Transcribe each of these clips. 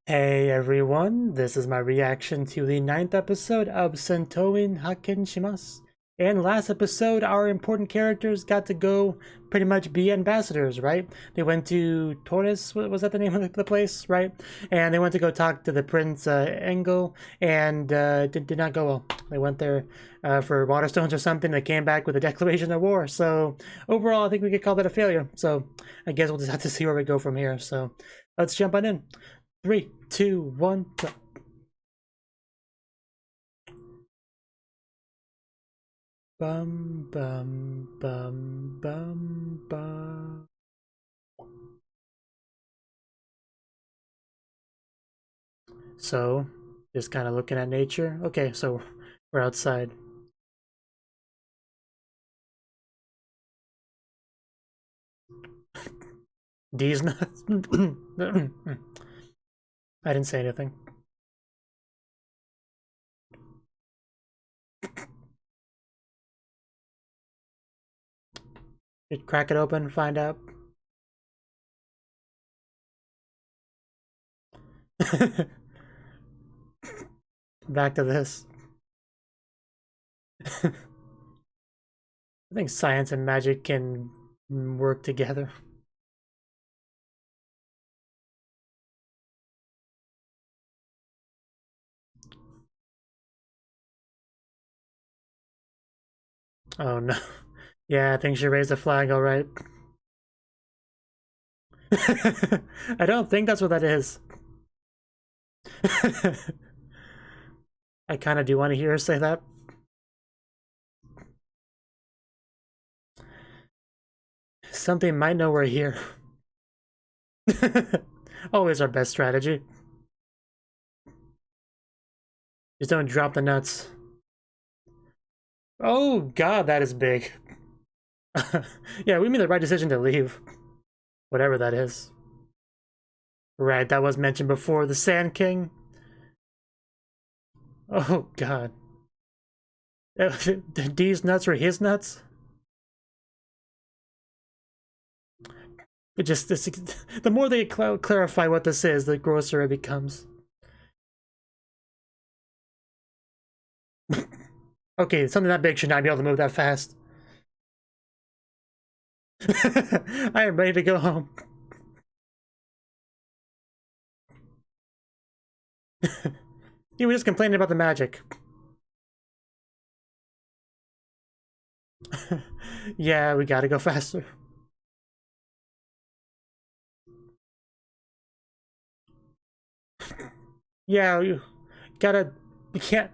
Hey everyone, this is my reaction to the 9th episode of Sentouin Hakenshimasu. And last episode, our important characters got to go pretty much be ambassadors, right? They went to Torres, was that the name of the place, right? And they went to go talk to the Prince Engel, and did not go well. They went there for Waterstones or something. They came back with a declaration of war. So overall, I think we could call that a failure. So I guess we'll just have to see where we go from here. So let's jump on in. 3, 2, 1, go. Bum, bum, bum, bum, bum. So, just kind of looking at nature. Okay, so we're outside. D's nuts. I didn't say anything. You'd crack it open, find out. Back to this. I think science and magic can work together. Oh no. Yeah, I think she raised the flag all right. I don't think that's what that is. I kind of do want to hear her say that. Something might know we're here. Always our best strategy. Just don't drop the nuts. Oh god, that is big. Yeah, we made the right decision to leave. Whatever that is. Right, that was mentioned before. The Sand King. Oh god. These nuts were his nuts? It just, the more they clarify what this is, the grosser it becomes. Okay, something that big should not be able to move that fast. I am ready to go home. You were just complaining about the magic. Yeah, we gotta go faster. Yeah, you gotta. You can't.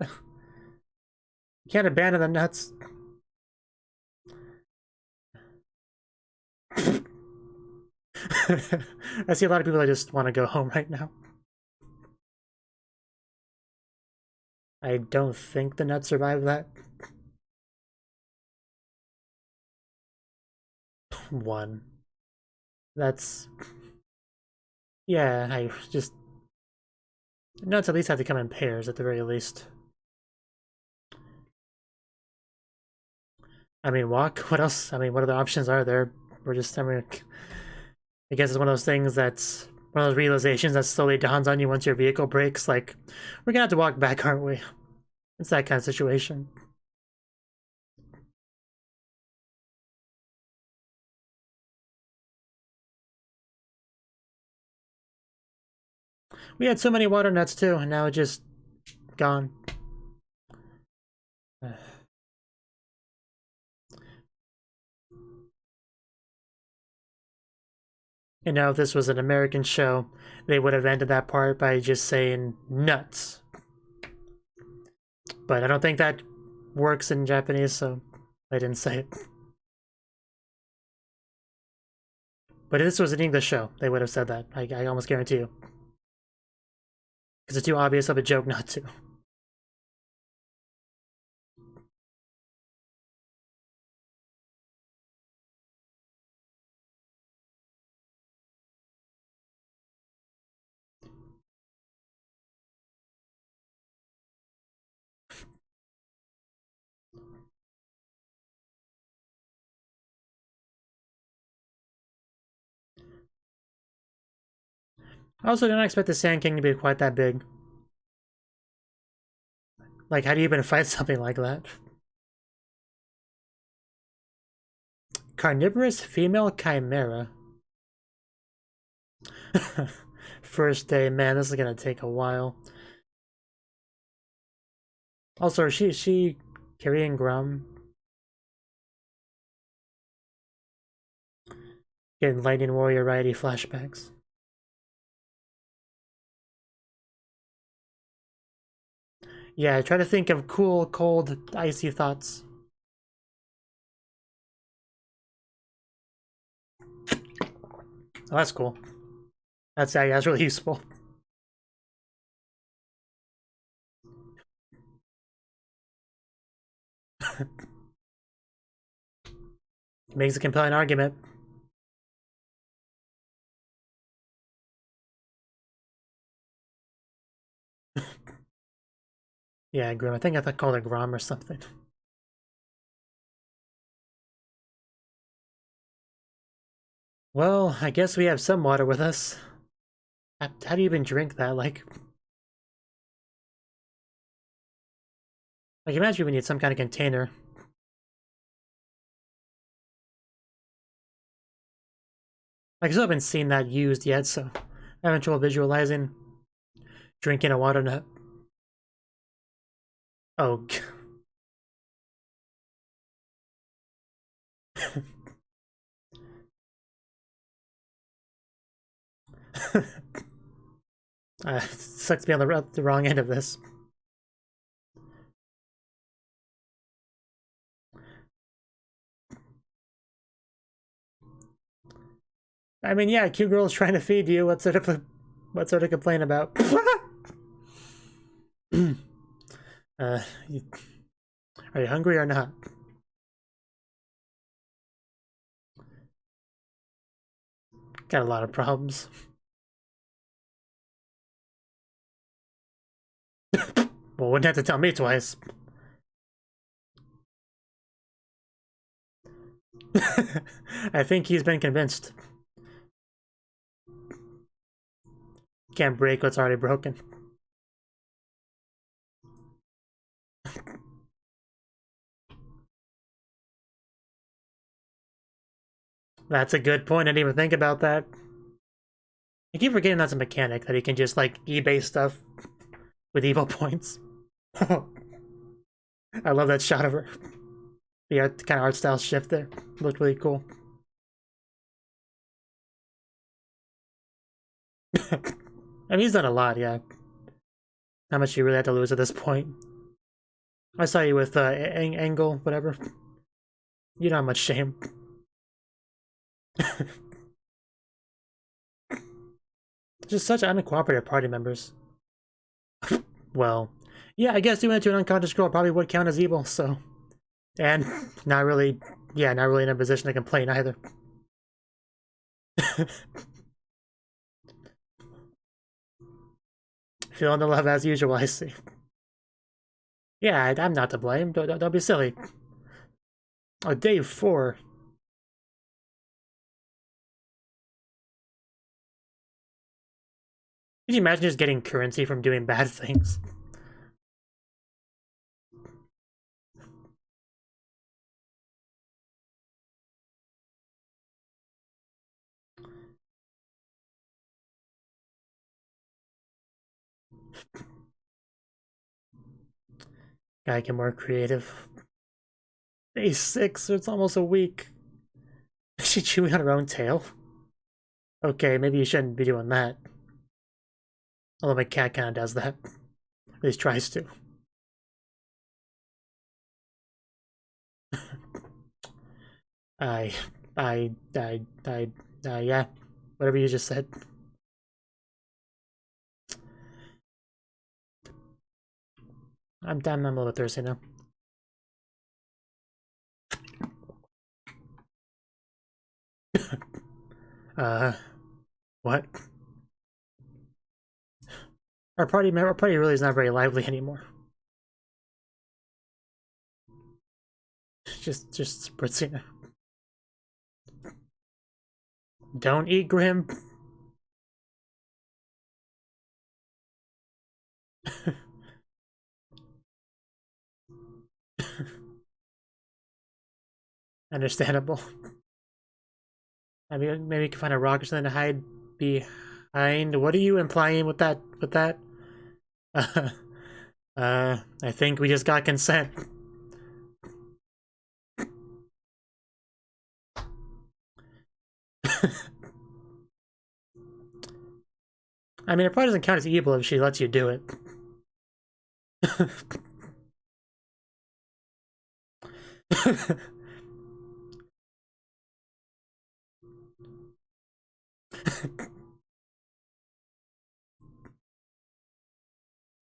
You can't abandon the nuts. I see a lot of people that just want to go home right now. I don't think the nuts survive that. 1. That's. Yeah, I just. Nuts at least have to come in pairs at the very least. I mean, walk? What else? I mean, what other options are there? We're just. I mean, I guess it's one of those things that's. One of those realizations that slowly dawns on you once your vehicle breaks. Like, we're gonna have to walk back, aren't we? It's that kind of situation. We had so many water nuts too, and now it's just gone. You know, if this was an American show, they would have ended that part by just saying nuts. But I don't think that works in Japanese, so I didn't say it. But if this was an English show, they would have said that. I almost guarantee you. Because it's too obvious of a joke not to. I also did not expect the Sand King to be quite that big. Like, how do you even fight something like that? Carnivorous female chimera. First day, man, this is gonna take a while. Also, is she carrying Grum? Getting Lightning Warrior variety flashbacks. Yeah, try to think of cool, cold, icy thoughts. Oh, that's cool. That's really useful. Makes a compelling argument. Yeah, Grim. I think I called her Grom or something. Well, I guess we have some water with us. How do you even drink that? Like, imagine we need some kind of container. I still haven't seen that used yet, so I haven't trouble visualizing drinking a water nut. Oh. Sucks to be on the wrong end of this. I mean, yeah, cute girl's trying to feed you. What sort of complain about? Are you hungry or not? Got a lot of problems. Well, wouldn't have to tell me twice. I think he's been convinced. Can't break what's already broken. That's a good point. I didn't even think about that. I keep forgetting that's a mechanic, that he can just, like, eBay stuff with evil points. I love that shot of her. The kind of art style shift there. Looked really cool. I mean, he's done a lot, yeah. How much you really had to lose at this point. I saw you with Angle, whatever. You don't have much shame. Just such uncooperative party members. Well, yeah, I guess doing it to an unconscious girl probably would count as evil, so. And not really in a position to complain either. Feeling the love as usual, I see. Yeah, I'm not to blame. Don't be silly. Oh, day 4. Can you imagine just getting currency from doing bad things? Gotta get more creative. Day 6, so it's almost a week. Is she chewing on her own tail? Okay, maybe you shouldn't be doing that. Although my cat kinda does that. At least tries to. Yeah. Whatever you just said. I'm a little bit thirsty now. What? Our party really is not very lively anymore. Just spritzing. Don't eat Grim. Understandable. I mean, maybe you can find a rock or something to hide behind. What are you implying with that? I think we just got consent. I mean, it probably doesn't count as evil if she lets you do it.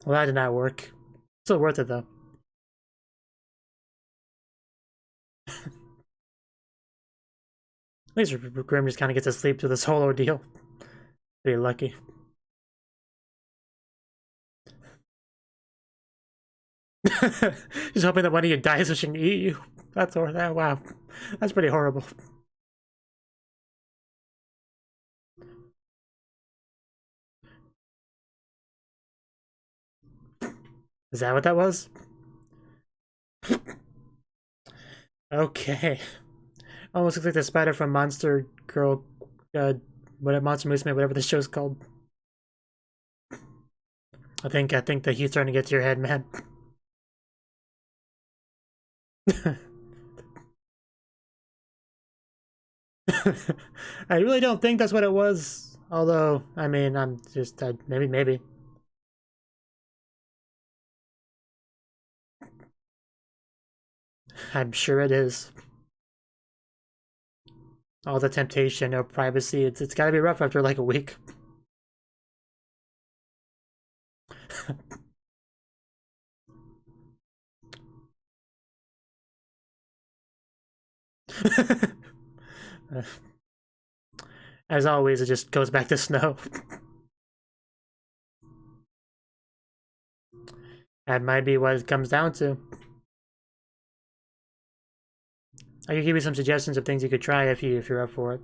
Well, that did not work. Still worth it, though. At least Grim just kind of gets to sleep through this whole ordeal. Pretty lucky. Just hoping that one of you dies so she can eat you. That's that. Wow, that's pretty horrible. Is that what that was? Okay. Almost looks like the spider from Monster Girl, Monster Musume, whatever the show's called. I think the heat's starting to get to your head, man. I really don't think that's what it was. Although, I mean, I'm just maybe. I'm sure it is. All the temptation, no privacy. It's got to be rough after like a week. As always, it just goes back to snow. That might be what it comes down to. I could give you some suggestions of things you could try if you're up for it.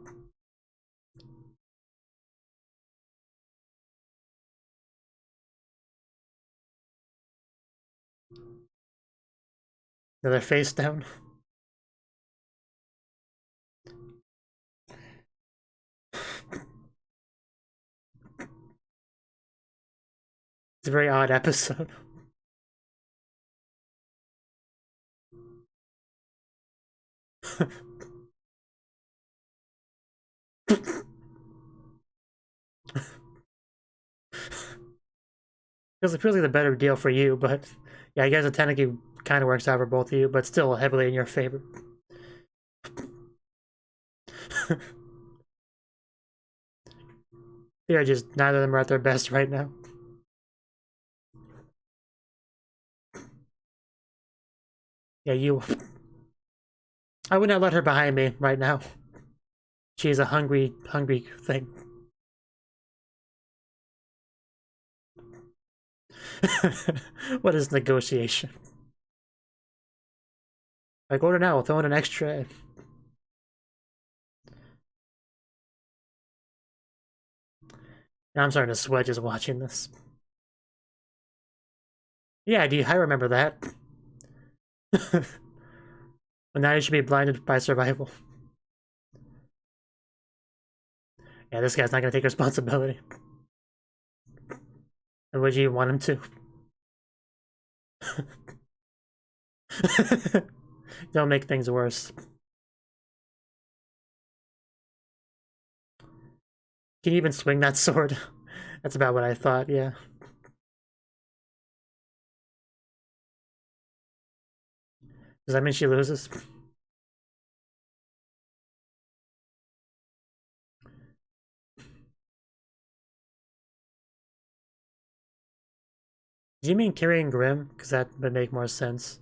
Another face down. It's a very odd episode. Feels like the better deal for you, but yeah, I guess the Tennant kind of works out for both of you, but still heavily in your favor. They are just, neither of them are at their best right now. Yeah, I would not let her behind me right now. She's a hungry thing. What is negotiation? Like, order now, we'll throw in an extra. Now I'm starting to sweat just watching this. Yeah, I remember that. But now you should be blinded by survival. Yeah, this guy's not gonna take responsibility. And would you want him to? Don't make things worse. Can you even swing that sword? That's about what I thought, yeah. Does that mean she loses? Do you mean carrying Grim? Because that would make more sense.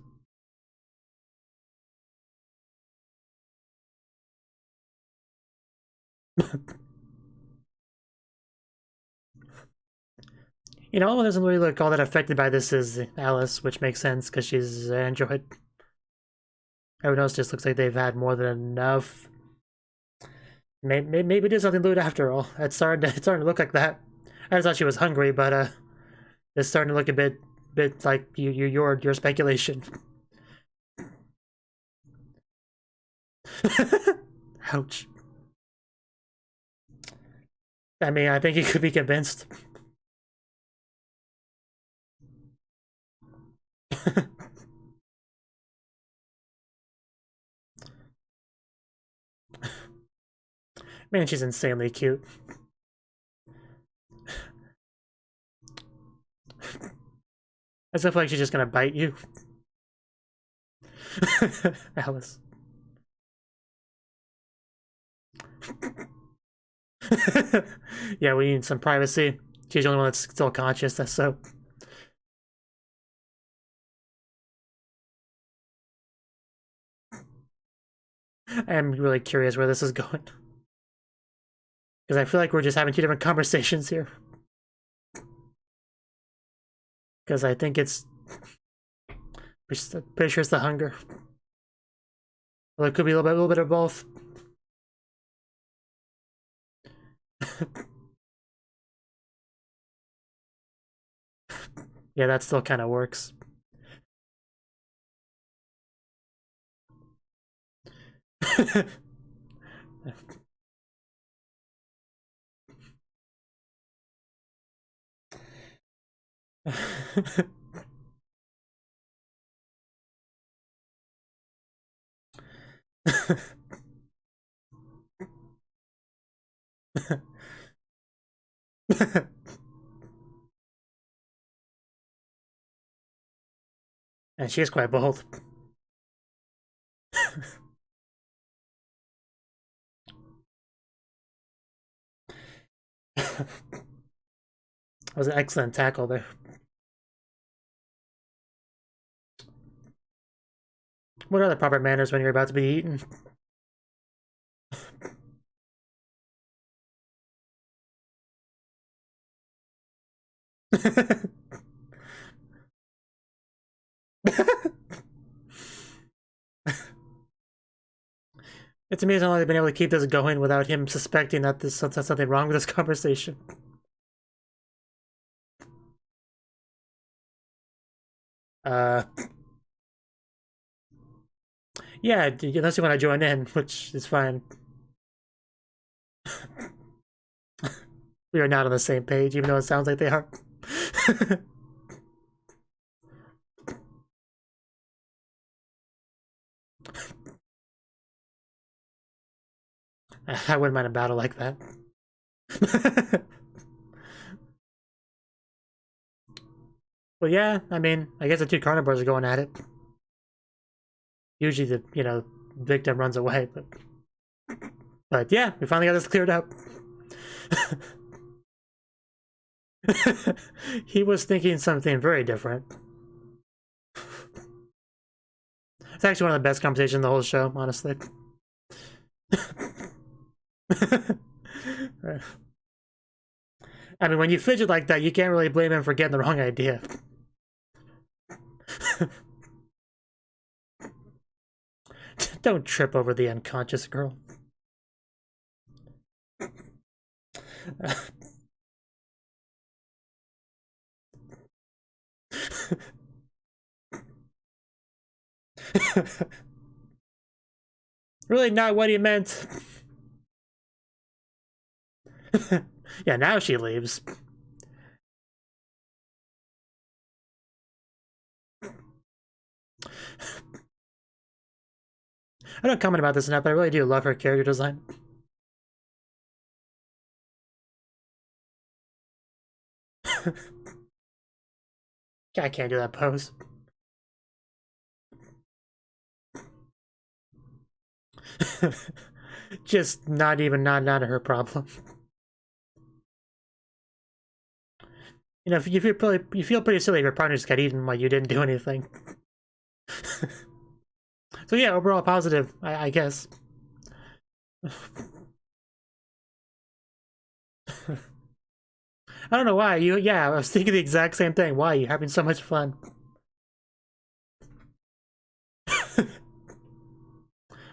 You know, one doesn't really look all that affected by this is Ellis, which makes sense because she's an android. Everyone else just looks like they've had more than enough. Maybe it is something to loot after all. It's starting to look like that. I just thought she was hungry, but It's starting to look a bit like your speculation. Ouch. I mean, I think he could be convinced. Man, she's insanely cute. As if like she's just gonna bite you. Alice. Yeah, we need some privacy. She's the only one that's still conscious, that's so. I am really curious where this is going. Because I feel like we're just having two different conversations here. Because I think it's... pretty sure it's the hunger. Well, it could be a little bit of both. Yeah, that still kind of works. And she is quite bold. That was an excellent tackle there. What are the proper manners when you're about to be eaten? It's amazing how they've been able to keep this going without him suspecting that there's something wrong with this conversation. Yeah, unless you want to join in, which is fine. We are not on the same page, even though it sounds like they are. I wouldn't mind a battle like that. Well, yeah, I mean, I guess the two carnivores are going at it. Usually the, victim runs away, but yeah, we finally got this cleared up. He was thinking something very different. It's actually one of the best conversations in the whole show, honestly. I mean, when you fidget like that, you can't really blame him for getting the wrong idea. Don't trip over the unconscious girl. Really not what he meant. Yeah, now she leaves. I don't comment about this enough, but I really do love her character design. I can't do that pose. Just not her problem. If you feel pretty silly if your partner just got eaten while you didn't do anything. So yeah, overall positive, I guess. I don't know why. Yeah, I was thinking the exact same thing. Why are you having so much fun?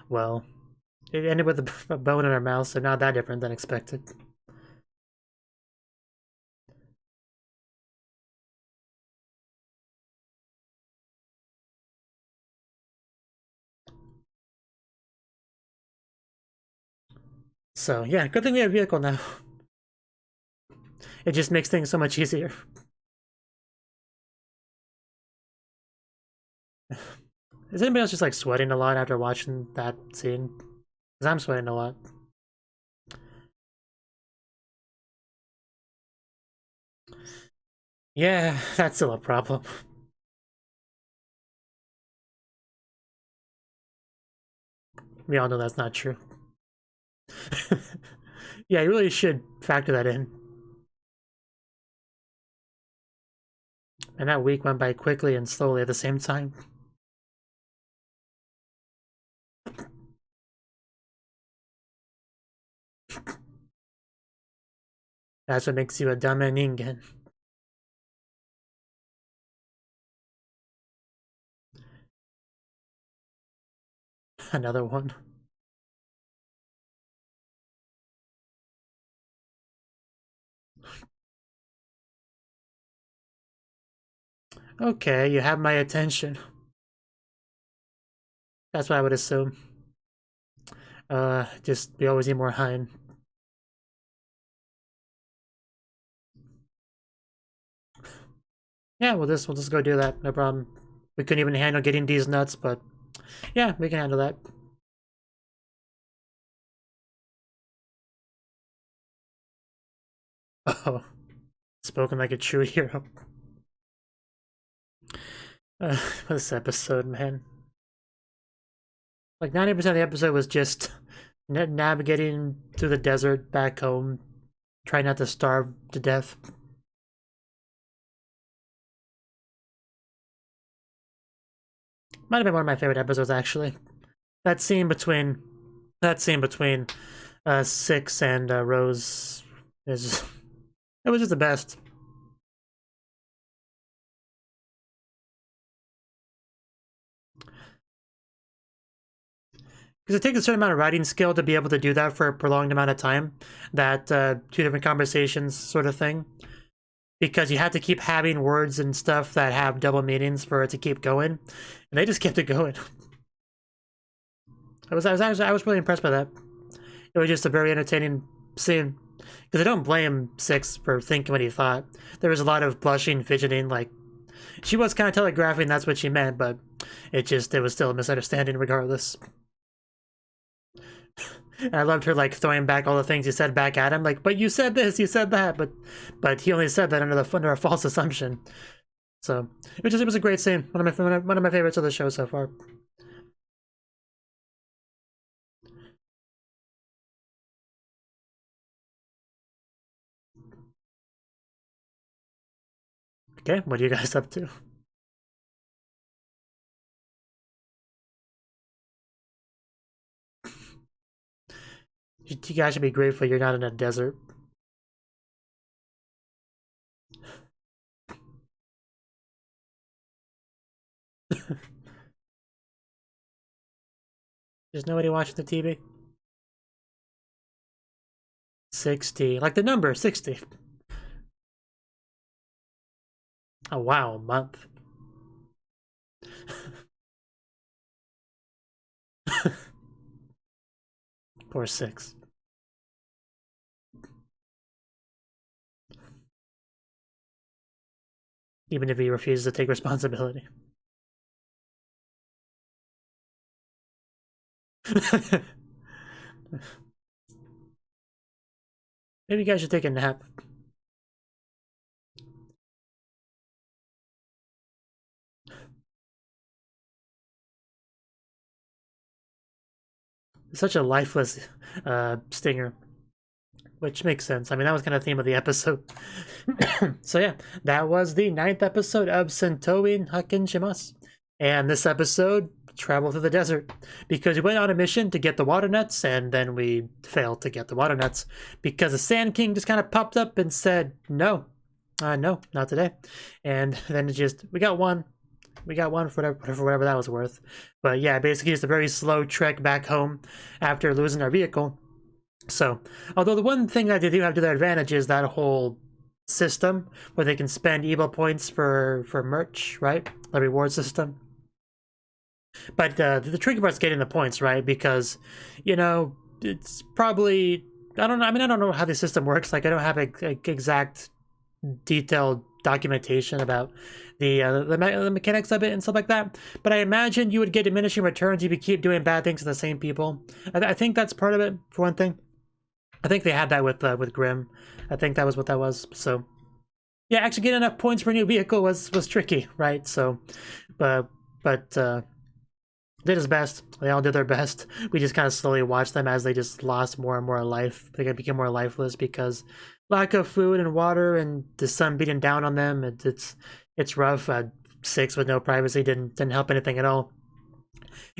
Well, it ended with a bone in her mouth, so not that different than expected. So yeah, good thing we have a vehicle now. It just makes things so much easier. Is anybody else just like sweating a lot after watching that scene? Because I'm sweating a lot. Yeah, that's still a problem. We all know that's not true. Yeah, you really should factor that in. And that week went by quickly and slowly at the same time. That's what makes you a dumb ningen. Another one. Okay, you have my attention. That's what I would assume. Just we always need more Hein. Yeah, we'll just go do that. No problem. We couldn't even handle getting these nuts, but yeah, we can handle that. Oh, spoken like a true hero. This episode, man. Like 90% of the episode was just navigating through the desert back home, trying not to starve to death. Might have been one of my favorite episodes, actually. That scene between Six and Rose is it was just the best. Because it takes a certain amount of writing skill to be able to do that for a prolonged amount of time. That two different conversations sort of thing. Because you have to keep having words and stuff that have double meanings for it to keep going. And they just kept it going. I was really impressed by that. It was just a very entertaining scene. Because I don't blame Six for thinking what he thought. There was a lot of blushing, fidgeting, like she was kind of telegraphing that's what she meant, but it was still a misunderstanding regardless. And I loved her like throwing back all the things he said back at him, like, but you said this, you said that, but he only said that under a false assumption. So it was a great scene. One of my favorites of the show so far. Okay, what are you guys up to? You guys should be grateful you're not in a desert. There's nobody watching the TV? 60. Like the number, 60. Oh wow, a month. Poor Six. Even if he refuses to take responsibility. Maybe you guys should take a nap. Such a lifeless stinger. Which makes sense. I mean, that was kind of the theme of the episode. So yeah, that was the 9th episode of Sentouin Hakenshimasu. And this episode traveled through the desert because we went on a mission to get the water nuts, and then we failed to get the water nuts because the Sand King just kind of popped up and said, no, no, not today. And then we got one for whatever that was worth. But yeah, basically just a very slow trek back home after losing our vehicle. So, although the one thing that they do have to their advantage is that whole system where they can spend Evo points for merch, right? The reward system. But the tricky part's getting the points, right? Because, you know, it's probably, I don't know. I mean, I don't know how the system works. Like, I don't have a exact detailed documentation about the mechanics of it and stuff like that. But I imagine you would get diminishing returns if you keep doing bad things to the same people. I think that's part of it, for one thing. I think they had that with Grim. I think that was what that was. So yeah, actually getting enough points for a new vehicle was tricky, right? So, but did his best. They all did their best. We just kind of slowly watched them as they just lost more and more life. They became more lifeless because lack of food and water and the sun beating down on them. It's rough. 6 with no privacy didn't help anything at all.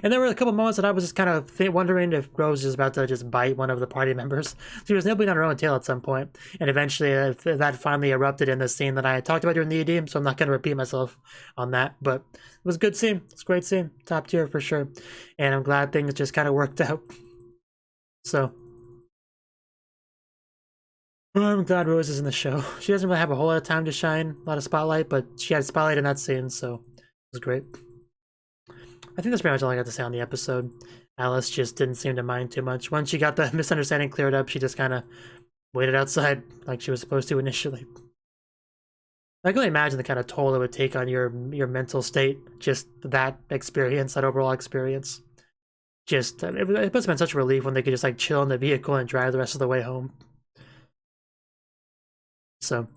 And there were a couple moments that I was just kind of wondering if Rose was about to just bite one of the party members. She was nibbling on her own tail at some point, and eventually that finally erupted in the scene that I talked about during the ED, so I'm not going to repeat myself on that, but it was a good scene. It's a great scene. Top tier for sure. And I'm glad things just kind of worked out. So I'm glad Rose is in the show. She doesn't really have a whole lot of time to shine, a lot of spotlight, but she had spotlight in that scene, so it was great. I think that's pretty much all I got to say on the episode. Alice just didn't seem to mind too much. Once she got the misunderstanding cleared up, she just kind of waited outside like she was supposed to initially. I can only imagine the kind of toll it would take on your mental state, just that experience, that overall experience. Just, it must have been such a relief when they could just like chill in the vehicle and drive the rest of the way home. So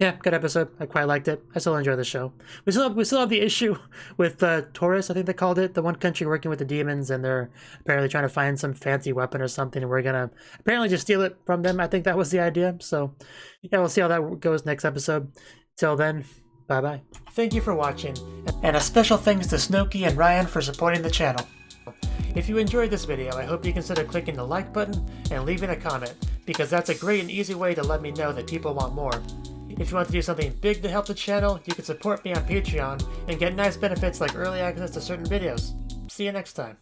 yeah, good episode. I quite liked it. I still enjoy the show. We still have the issue with Taurus, I think they called it, the one country working with the demons, and they're apparently trying to find some fancy weapon or something, and we're gonna apparently just steal it from them. I think that was the idea. So yeah, we'll see how that goes next episode. Till then, bye bye. Thank you for watching, and a special thanks to Cnouki and Ryan for supporting the channel. If you enjoyed this video, I hope you consider clicking the like button and leaving a comment, because that's a great and easy way to let me know that people want more. If you want to do something big to help the channel, you can support me on Patreon and get nice benefits like early access to certain videos. See you next time.